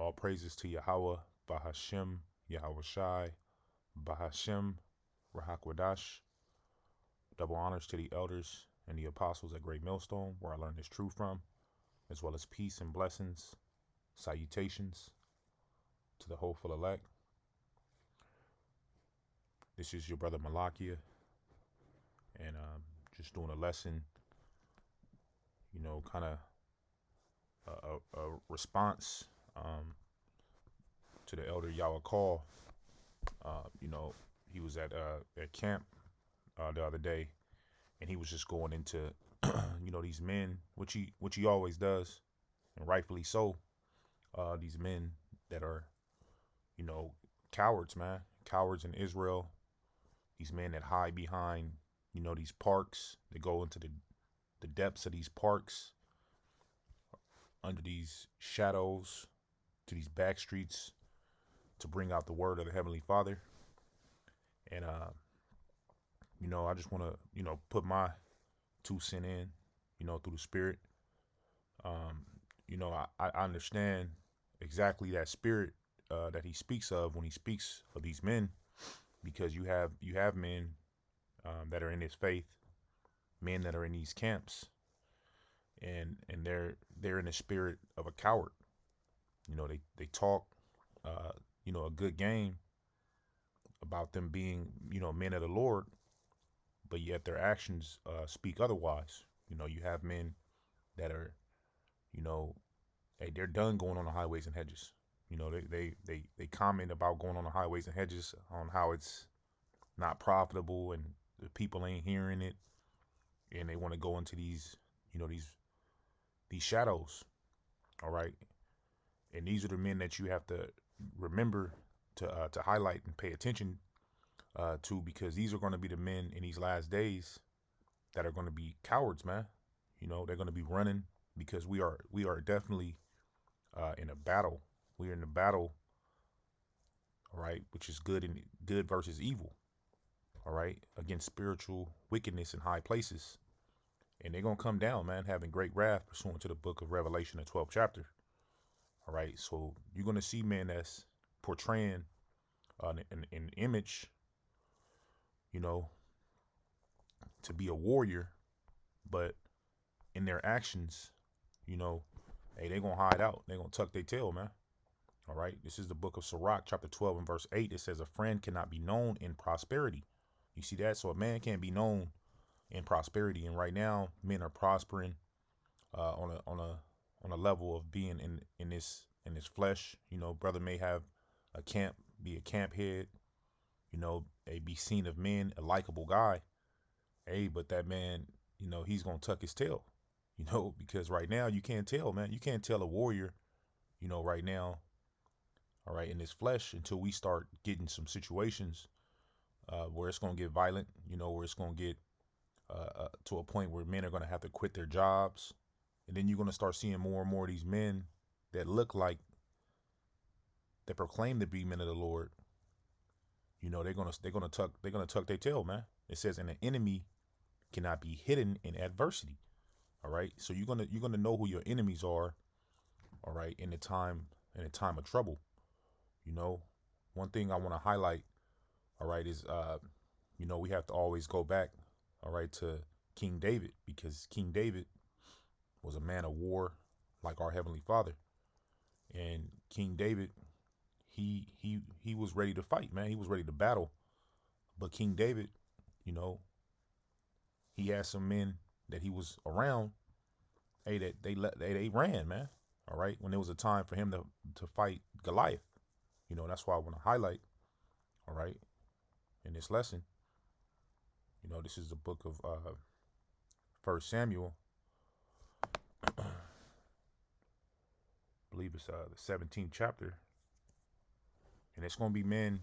All praises to Yahweh, Bahashem, Yahweh Shai, Bahashem, Rahakwadash. Double honors to the elders and the apostles at Great Millstone, where I learned this truth from, as well as peace and blessings, salutations to the hopeful elect. This is your brother Malakia, and just doing a lesson, kind of a response to the elder Yahweh Call. He was at camp the other day, and he was just going into these men, which he always does, and rightfully so. These men that are cowards, man, cowards in Israel. These men that hide behind these parks. They go into the depths of these parks, under these shadows, to these back streets, to bring out the word of the Heavenly Father. And I just want to put my 2 cents in, through the Spirit. I understand exactly that spirit that he speaks of when he speaks of these men, because you have men that are in his faith, men that are in these camps, and they're in the spirit of a coward. They talk a good game about them being men of the Lord, but yet their actions speak otherwise. You have men that are hey, they're done going on the highways and hedges. They comment about going on the highways and hedges, on how it's not profitable and the people ain't hearing it, and they want to go into these these shadows. All right, and these are the men that you have to remember to highlight and pay attention to, because these are going to be the men in these last days that are going to be cowards, man. They're going to be running, because we are definitely in a battle. We're in a battle, all right, which is good versus evil, all right, against spiritual wickedness in high places. And they're going to come down, man, having great wrath, pursuant to the book of Revelation, the 12th chapter. All right, so you're going to see men that's portraying an image, to be a warrior, but in their actions, hey, they're going to hide out. They're going to tuck their tail, man. All right, this is the book of Sirach, chapter 12 and verse 8. It says, a friend cannot be known in prosperity. You see that? So a man can't be known in prosperity. And right now, men are prospering on a level of being in this flesh. Brother may have be a camp head, a be seen of men, a likable guy. Hey, but that man, he's gonna tuck his tail, because right now you can't tell, man. You can't tell a warrior, right now, all right, in this flesh, until we start getting some situations where it's gonna get violent, where it's gonna get to a point where men are gonna have to quit their jobs. And then you're gonna start seeing more and more of these men that look like, that proclaim to be men of the Lord. They're gonna tuck their tail, man. It says, and the enemy cannot be hidden in adversity. All right. So you're gonna know who your enemies are, all right, in the time of trouble. One thing I want to highlight, all right, is we have to always go back, all right, to King David, because King David was a man of war, like our Heavenly Father. And King David, he was ready to fight, man. He was ready to battle. But King David, you know, he had some men that he was around. Hey, that they ran, man. All right, when there was a time for him to fight Goliath. That's why I want to highlight. All right, in this lesson, this is the book of First Samuel. I believe it's the 17th chapter, and it's gonna be men.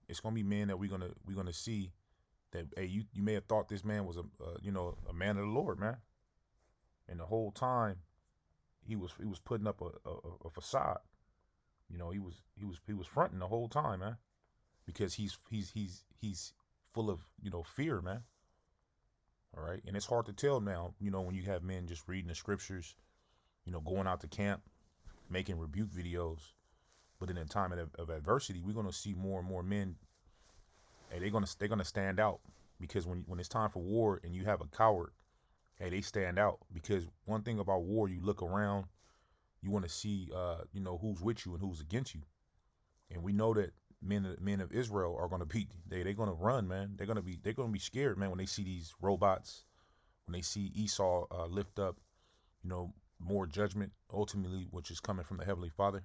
It's gonna be men that we're gonna see that. Hey, you may have thought this man was a man of the Lord, man, and the whole time he was putting up a facade. He was fronting the whole time, man, because he's full of fear, man. All right, and it's hard to tell now, when you have men just reading the scriptures, going out to camp, making rebuke videos, But in a time of adversity, we're gonna see more and more men. Hey, they're gonna stand out because when it's time for war and you have a coward, hey, they stand out because one thing about war, you look around, you want to see, who's with you and who's against you, and we know that men of Israel are gonna be they're gonna run, man. They're gonna be scared, man, when they see these robots, when they see Esau lift up, you know, more judgment ultimately, which is coming from the Heavenly Father.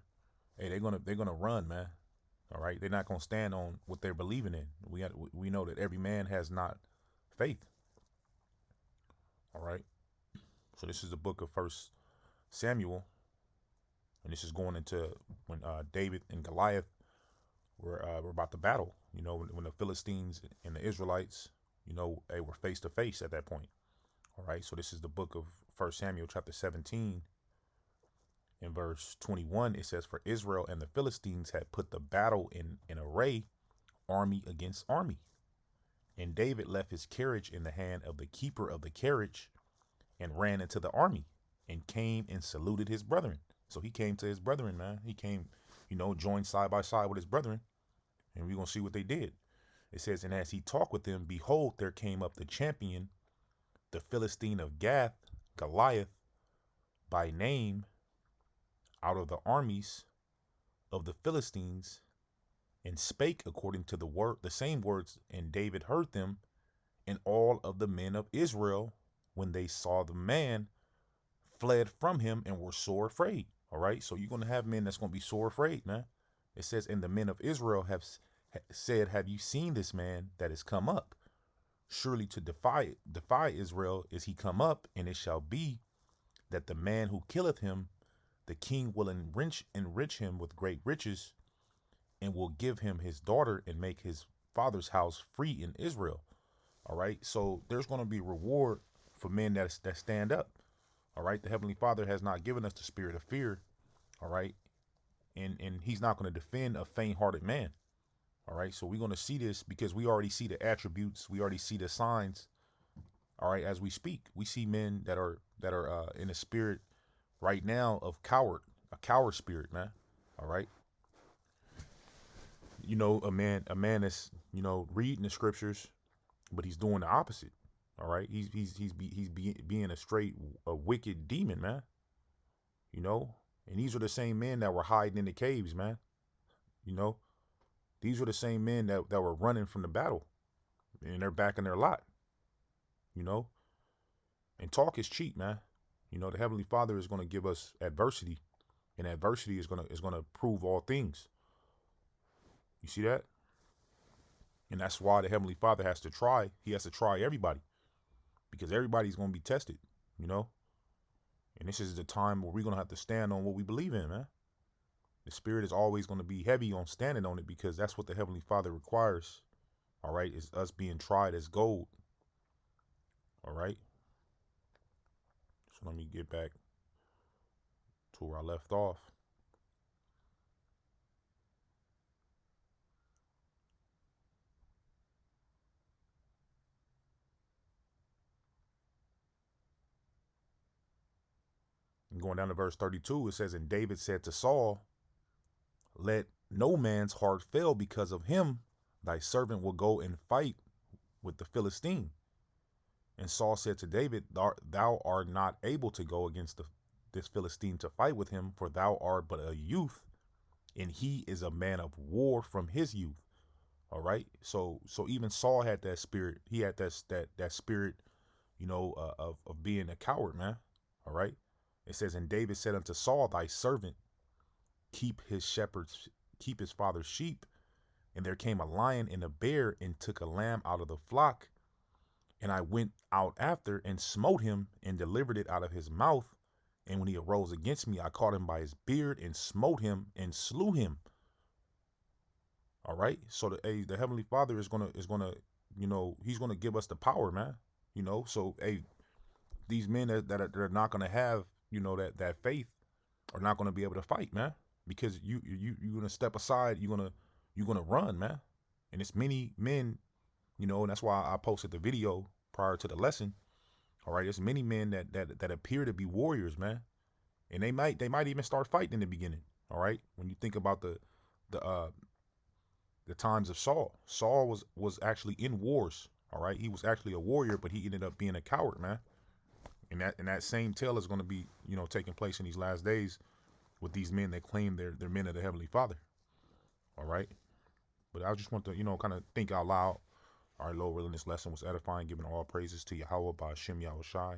Hey, they're gonna run, man. All right, they're not gonna stand on what they're believing in. We know that every man has not faith. All right, so this is the book of First Samuel, and this is going into when David and Goliath were about to battle. You know, when the Philistines and the Israelites, they were face to face at that point. All right, so this is the book of First Samuel, chapter 17. In verse 21, it says, "For Israel and the Philistines had put the battle in array, army against army. And David left his carriage in the hand of the keeper of the carriage and ran into the army and came and saluted his brethren." So he came to his brethren, man. He came, joined side by side with his brethren. And we're going to see what they did. It says, "And as he talked with them, behold, there came up the champion, the Philistine of Gath, Goliath, by name, out of the armies of the Philistines, and spake according to the same words, and David heard them, and all of the men of Israel, when they saw the man, fled from him and were sore afraid." All right, so you're going to have men that's going to be sore afraid, man. It says, "And the men of Israel have said, Have you seen this man that is come up? Surely to defy Israel is he come up, and it shall be that the man who killeth him, the king will enrich him with great riches, and will give him his daughter and make his father's house free in Israel." All right, so there's going to be reward for men that stand up. All right, the Heavenly Father has not given us the spirit of fear. All right, and he's not going to defend a faint-hearted man. All right, so we're going to see this because we already see the attributes, we already see the signs. All right, as we speak, we see men that are in a spirit right now of a coward spirit, man. All right, a man is reading the scriptures, but he's doing the opposite. All right, being a wicked demon, man. And these are the same men that were hiding in the caves, man. These are the same men that were running from the battle, and they're back in their lot. And talk is cheap, man. The Heavenly Father is going to give us adversity, and adversity is going to prove all things. You see that? And that's why the Heavenly Father has to try. He has to try everybody, because everybody's going to be tested, And this is the time where we're going to have to stand on what we believe in, man. The spirit is always going to be heavy on standing on it, because that's what the Heavenly Father requires. All right, is us being tried as gold. All right. So let me get back to where I left off. And going down to verse 32, it says, "And David said to Saul, Let no man's heart fail because of him. Thy servant will go and fight with the Philistine." And Saul said to David, Thou art not able to go against this Philistine to fight with him, for thou art but a youth, and he is a man of war from his youth. All right. So even Saul had that spirit. He had that spirit, of being a coward, man. All right. It says, "And David said unto Saul, Thy servant keep his father's sheep. And there came a lion and a bear and took a lamb out of the flock. And I went out after and smote him and delivered it out of his mouth. And when he arose against me, I caught him by his beard and smote him and slew him." All right. So the Heavenly Father is gonna he's gonna give us the power, man. So these men that are not gonna have that faith are not gonna be able to fight, man, because you're gonna step aside, you're gonna run, man. And it's many men, and that's why I posted the video prior to the lesson. All right, there's many men that appear to be warriors, man, and they might even start fighting in the beginning. All right, when you think about the uh the times of Saul, Saul was actually in wars. All right, he was actually a warrior, but he ended up being a coward, man. And that same tale is going to be, taking place in these last days with these men that claim they're men of the Heavenly Father. All right, but I just want to kind of think out loud. All right, Lord, willing, this lesson was edifying, giving all praises to Yahweh by Shem Yahweh Shai.